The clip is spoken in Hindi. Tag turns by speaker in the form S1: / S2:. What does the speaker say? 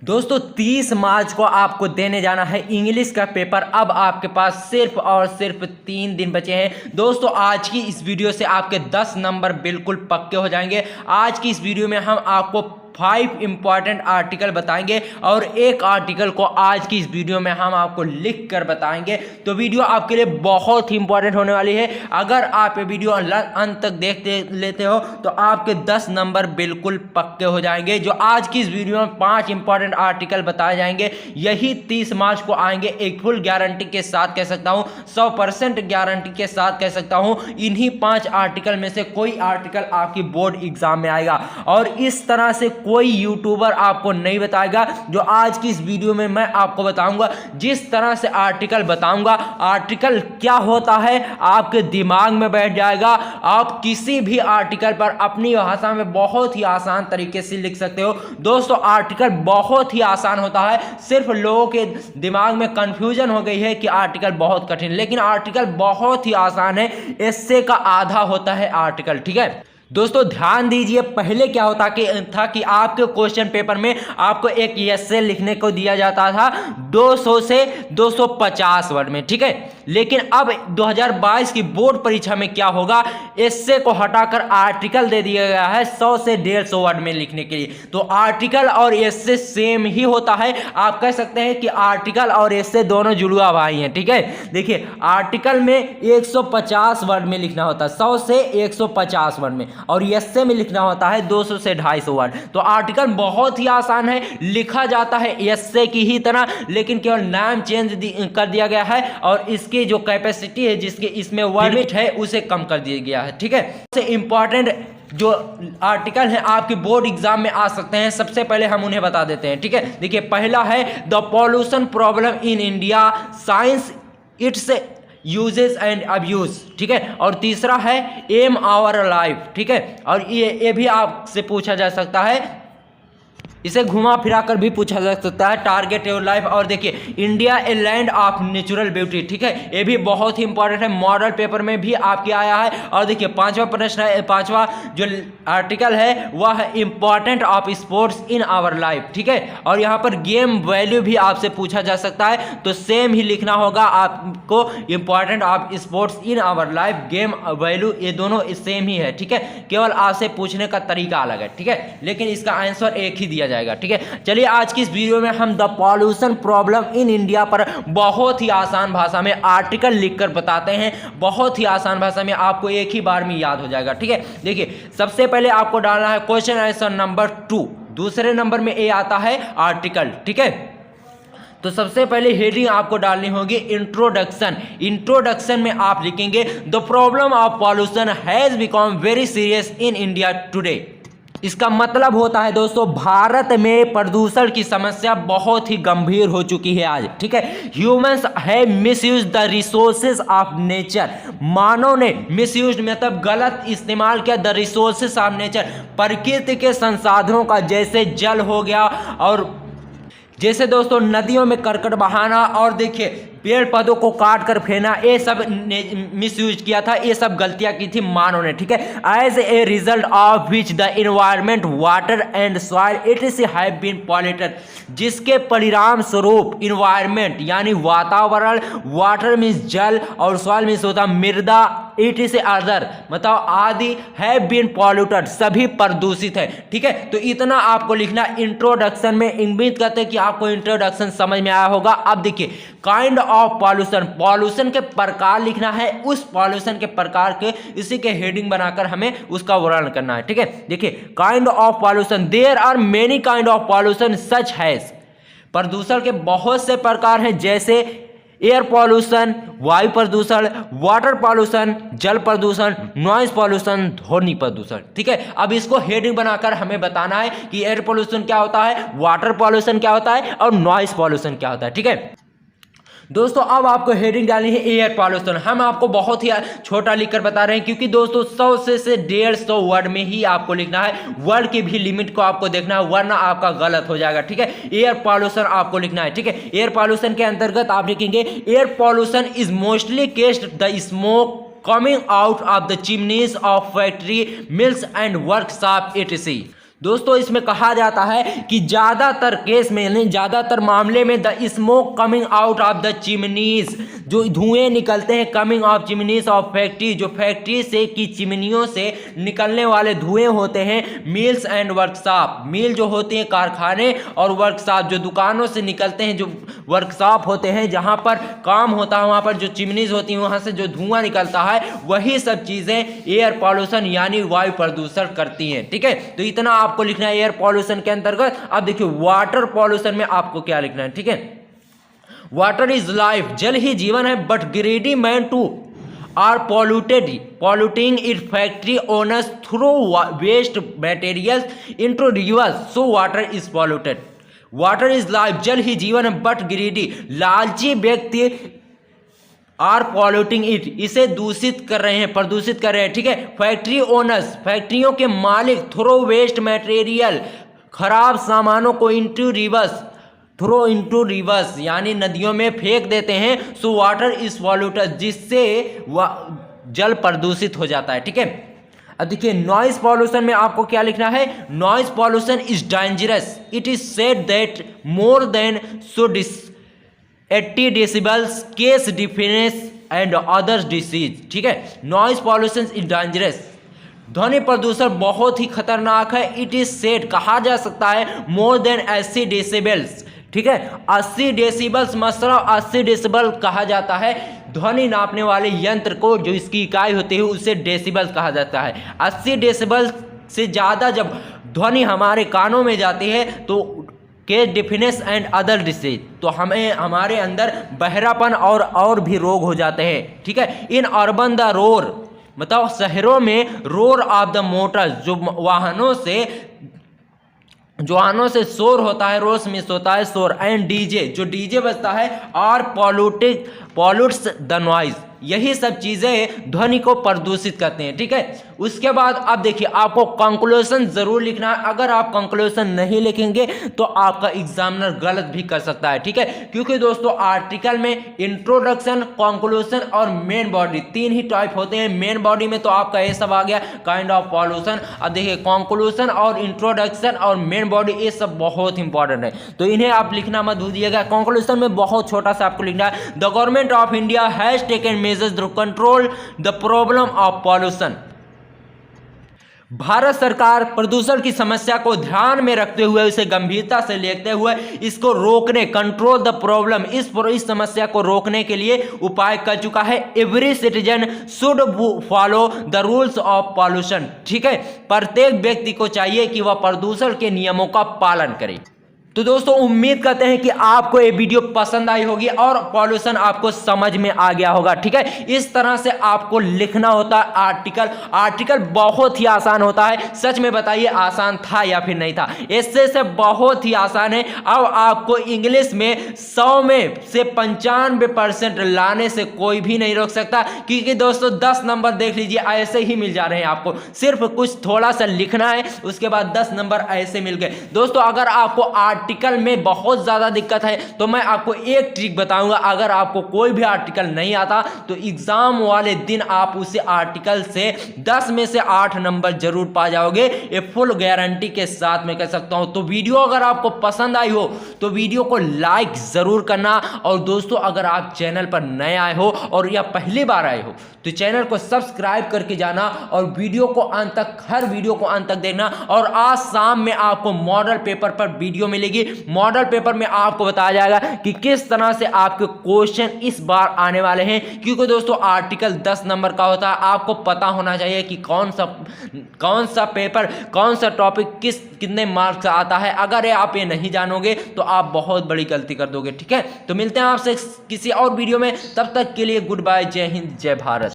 S1: दोस्तों 30 मार्च को आपको देने जाना है इंग्लिश का पेपर। अब आपके पास सिर्फ और सिर्फ 3 दिन बचे हैं। दोस्तों आज की इस वीडियो से आपके 10 नंबर बिल्कुल पक्के हो जाएंगे। आज की इस वीडियो में हम आपको 5 इंपॉर्टेंट आर्टिकल बताएंगे और एक आर्टिकल को आज की इस वीडियो में हम आपको लिख कर बताएंगे। तो वीडियो आपके लिए बहुत ही इंपॉर्टेंट होने वाली है। अगर आप ये वीडियो अंत तक देखते लेते हो तो आपके 10 नंबर बिल्कुल पक्के हो जाएंगे। जो आज की इस वीडियो में 5 इंपॉर्टेंट आर्टिकल बताए जाएंगे, यही 30 मार्च को आएंगे। एक फुल गारंटी के साथ कह सकता हूँ, 100% गारंटी के साथ कह सकता हूँ, इन्हीं 5 आर्टिकल में से कोई आर्टिकल आपकी बोर्ड एग्जाम में आएगा। और इस तरह से कोई यूट्यूबर आपको नहीं बताएगा जो आज की इस वीडियो में मैं आपको बताऊंगा। जिस तरह से आर्टिकल बताऊंगा, आर्टिकल क्या होता है आपके दिमाग में बैठ जाएगा। आप किसी भी आर्टिकल पर अपनी भाषा में बहुत ही आसान तरीके से लिख सकते हो। दोस्तों आर्टिकल बहुत ही आसान होता है, सिर्फ लोगों के दिमाग में कंफ्यूजन हो गई है कि आर्टिकल बहुत कठिन, लेकिन आर्टिकल बहुत ही आसान है। एस्से का आधा होता है आर्टिकल, ठीक है। दोस्तों ध्यान दीजिए, पहले क्या होता था कि आपके क्वेश्चन पेपर में आपको एक एस्से लिखने को दिया जाता था 200 से 250 वर्ड में, ठीक है। लेकिन अब 2022 की बोर्ड परीक्षा में क्या होगा, एस्से को हटाकर आर्टिकल दे दिया गया है 100 से 150 वर्ड में लिखने के लिए। तो आर्टिकल और एस्से सेम ही होता है। आप कह सकते हैं कि आर्टिकल और एस्से दोनों जुड़वा भाई हैं, ठीक है। देखिए आर्टिकल में 150 वर्ड में लिखना होता है, 100 से 150 वर्ड में, और एस्से में लिखना होता है 200 से 250 वर्ड। तो आर्टिकल बहुत ही आसान है, लिखा जाता है एस्से की ही तरह, लेकिन केवल नाम चेंज कर दिया गया है और इसकी जो कैपेसिटी है, जिसके इसमें वर्ड लिमिट है, उसे कम कर दिया गया है, ठीक है। सबसे इंपॉर्टेंट जो आर्टिकल है आपके बोर्ड एग्जाम में आ सकते हैं, सबसे पहले हम उन्हें बता देते हैं, ठीक है। देखिए पहला है the pollution problem in India, science it's uses and abuse, ठीक है। और तीसरा है एम आवर लाइफ, ठीक है। और ये भी आपसे पूछा जा सकता है, इसे घुमा फिरा कर भी पूछा जा सकता है, टारगेट योर लाइफ। और देखिए India a land of natural beauty, ठीक है, ये भी बहुत ही इंपॉर्टेंट है, मॉडल पेपर में भी आपके आया है। और देखिए पांचवा प्रश्न है, पांचवा जो आर्टिकल है वह है important of sports in our life, ठीक है। और यहाँ पर गेम वैल्यू भी आपसे पूछा जा सकता है, तो सेम ही लिखना होगा आपको, important of sports in our life, game value, ये दोनों सेम ही है, ठीक है। केवल आपसे पूछने का तरीका अलग है, ठीक है, लेकिन इसका आंसर एक ही दिया जाएगा, ठीक है। चलिए आज की इस वीडियो में हम the pollution problem in India पर बहुत ही आसान भाषा में आर्टिकल लिखकर बताते हैं। बहुत ही आसान भाषा में, आपको एक ही बार में याद हो जाएगा, ठीक है। देखिए सबसे पहले आपको डालना है क्वेश्चन आंसर नंबर 2, दूसरे नंबर में ए आता है आर्टिकल, ठीक है। तो सबसे पहले हेडिंग आपको डालनी होगी इंट्रोडक्शन। इंट्रोडक्शन में आप लिखेंगे the problem of pollution has become very serious in India today. इसका मतलब होता है दोस्तों, भारत में प्रदूषण की समस्या बहुत ही गंभीर हो चुकी है आज, ठीक है। Humans have misused the resources of nature, मानव ने मिसयूज्ड मतलब गलत इस्तेमाल किया द रिसोर्सेज ऑफ नेचर, प्रकृति के संसाधनों का, जैसे जल हो गया, और जैसे दोस्तों नदियों में करकट बहाना, और देखिए पेड़ पौधों को काट कर फेंकना, ये सब मिसयूज किया था, ये सब गलतियां की थी मानव ने, ठीक है। As a result of which the environment water and soil it is have been polluted, जिसके परिणाम स्वरूप इन्वायरमेंट यानी वातावरण, वाटर मीन्स जल, और सॉइल मीन्स होता मृदा, इट इज अदर मतलब आदि, हैव बीन पॉल्यूटेड सभी प्रदूषित है, ठीक है। तो इतना आपको लिखना इंट्रोडक्शन में। उम्मीद करते हैं कि आपको इंट्रोडक्शन समझ में आया होगा। अब देखिए काइंड ऑफ पॉल्यूशन, पॉल्यूशन के प्रकार लिखना है, उस पॉल्यूशन के प्रकार के इसी के हेडिंग बनाकर हमें उसका वर्णन करना है, ठीक है। देखिए kind of pollution, there are many kind of pollution such has, प्रदूषण के बहुत से प्रकार हैं, जैसे एयर पॉल्यूशन वायु प्रदूषण, वाटर पॉल्यूशन जल प्रदूषण, नॉइज पॉल्यूशन ध्वनि प्रदूषण, ठीक है। अब इसको हेडिंग बनाकर हमें बताना है कि एयर पॉल्यूशन क्या होता है, वाटर पॉल्यूशन क्या होता है, और नॉइज पॉल्यूशन क्या होता है, ठीक है। दोस्तों अब आपको हेडिंग डालनी है एयर पॉल्यूशन। हम आपको बहुत ही छोटा लिखकर बता रहे हैं, क्योंकि दोस्तों 100 से 150 वर्ड में ही आपको लिखना है, वर्ड की भी लिमिट को आपको देखना है, वरना आपका गलत हो जाएगा, ठीक है। एयर पॉल्यूशन आपको लिखना है, ठीक है। एयर पॉल्यूशन के अंतर्गत आप लिखेंगे air pollution is mostly केस्ड the smoke coming out of the chimneys of factory, mills and workshop etc। दोस्तों इसमें कहा जाता है कि ज़्यादातर केस में यानी ज़्यादातर मामले में the smoke coming out of the chimneys, जो धुएं निकलते हैं coming of chimneys of factory, जो फैक्ट्री से की चिमनियों से निकलने वाले धुएं होते हैं, मिल्स एंड वर्कशॉप, मिल जो होते हैं कारखाने, और वर्कशॉप जो दुकानों से निकलते हैं, जो वर्कशॉप होते हैं जहाँ पर काम होता है, वहाँ पर जो चिमनीज होती हैं वहाँ से जो धुआं निकलता है, वही सब चीज़ें एयर पॉल्यूशन यानी वायु प्रदूषण करती हैं। ठीक है, तो इतना आपको लिखना है एयर पॉल्यूशन के अंतर्गत। अब देखिए वाटर पॉल्यूशन में आपको क्या लिखना है। ठीक है, वाटर इज लाइफ, जल ही जीवन है, but greedy man to are polluting its factory owners through waste materials into rivers, so water is polluted. Water is life, जल ही जीवन है, बट ग्रीडी लालची व्यक्ति आर पॉल्यूटिंग इट, इसे दूषित कर रहे हैं, प्रदूषित कर रहे हैं। ठीक है, फैक्ट्री ओनर्स, फैक्ट्रियों के मालिक, थ्रो वेस्ट मटेरियल, खराब सामानों को इंटू रिवर्स यानी नदियों में फेंक देते हैं, सो वाटर इज पॉल्यूटेड, जिससे जल प्रदूषित हो जाता है। ठीक है, अब देखिए नॉइज पॉल्यूशन में आपको क्या लिखना है। Noise pollution is dangerous, it is said that more than 80 decibels case difference and others disease. ठीक है, नॉइज पॉल्यूशन इज डेंजरस, ध्वनि प्रदूषण बहुत ही खतरनाक है। इट इज सेड, कहा जा सकता है, मोर देन 80 डेसिबल्स। ठीक है, 80 डेसिबल्स मतलब 80 डेसिबल कहा जाता है ध्वनि नापने वाले यंत्र को, जो इसकी इकाई होती है उसे डेसिबल कहा जाता है। 80 डेसिबल से ज़्यादा जब ध्वनि हमारे कानों में जाती है तो case difference and other disease, तो हमें हमारे अंदर बहरापन और भी रोग हो जाते हैं। ठीक है, इन अर्बन द रोर, मतलब शहरों में रोर ऑफ द मोटर्स, जो वाहनों से शोर होता है, रोस मिस होता है शोर, एंड डीजे, जो डीजे बजता है, और पॉल्यूट्स द नॉइज, यही सब चीज़ें ध्वनि को प्रदूषित करते हैं। ठीक है, उसके बाद अब देखिए आपको कंक्लूजन जरूर लिखना है। अगर आप कंक्लूजन नहीं लिखेंगे तो आपका एग्जामिनर गलत भी कर सकता है। ठीक है, क्योंकि दोस्तों आर्टिकल में इंट्रोडक्शन, कंक्लूजन और मेन बॉडी तीन ही टाइप होते हैं। मेन बॉडी में तो आपका ये सब आ गया काइंड ऑफ पॉल्यूशन। अब देखिए कंक्लूजन और इंट्रोडक्शन और मेन बॉडी ये सब बहुत इंपॉर्टेंट है, तो इन्हें आप लिखना मत भूलिएगा। कंक्लूजन में बहुत छोटा सा आपको लिखना है, the government of India has taken measures to control the problem of pollution। Bharat सरकार प्रदूषण की समस्या को ध्यान में रखते हुए, उसे गंभीरता से लेते हुए इसको रोकने, कंट्रोल द प्रॉब्लम, इस समस्या को रोकने के लिए उपाय कर चुका है। Every citizen should follow the rules of pollution. ठीक है, प्रत्येक व्यक्ति को चाहिए कि वह प्रदूषण के नियमों का पालन करे। तो दोस्तों उम्मीद करते हैं कि आपको ये वीडियो पसंद आई होगी और पॉल्यूशन आपको समझ में आ गया होगा। ठीक है, इस तरह से आपको लिखना होता है आर्टिकल बहुत ही आसान होता है। सच में बताइए आसान था या फिर नहीं था? इससे से बहुत ही आसान है। अब आपको इंग्लिश में 100 में से 95% लाने से कोई भी नहीं रोक सकता, क्योंकि दोस्तों 10 नंबर देख लीजिए ऐसे ही मिल जा रहे हैं आपको। सिर्फ कुछ थोड़ा सा लिखना है, उसके बाद 10 नंबर ऐसे मिल गए। दोस्तों अगर आपको आर्टिकल में बहुत ज़्यादा दिक्कत है तो मैं आपको एक ट्रिक बताऊंगा। अगर आपको कोई भी आर्टिकल नहीं आता तो एग्जाम वाले दिन आप उसे आर्टिकल से 10 में से 8 नंबर जरूर पा जाओगे, ये फुल गारंटी के साथ मैं कह सकता हूं। तो वीडियो अगर आपको पसंद आई हो तो वीडियो को लाइक ज़रूर करना, और दोस्तों अगर आप चैनल पर नए आए हो और या पहली बार आए हो तो चैनल को सब्सक्राइब करके जाना, और वीडियो को अंत तक, हर वीडियो को अंत तक देखना। और आज शाम में आपको मॉडल पेपर पर वीडियो मिलेगी। मॉडल पेपर में आपको बताया जाएगा कि किस तरह से आपके क्वेश्चन इस बार आने वाले हैं, क्योंकि दोस्तों आर्टिकल 10 नंबर का होता है। आपको पता होना चाहिए कि कौन सा पेपर, कौन सा टॉपिक कितने मार्क्स आता है। अगर आप ये नहीं जानोगे तो आप बहुत बड़ी गलती कर दोगे। ठीक है, तो मिलते हैं आपसे किसी और वीडियो में, तब तक के लिए गुड बाय, जय हिंद, जय भारत।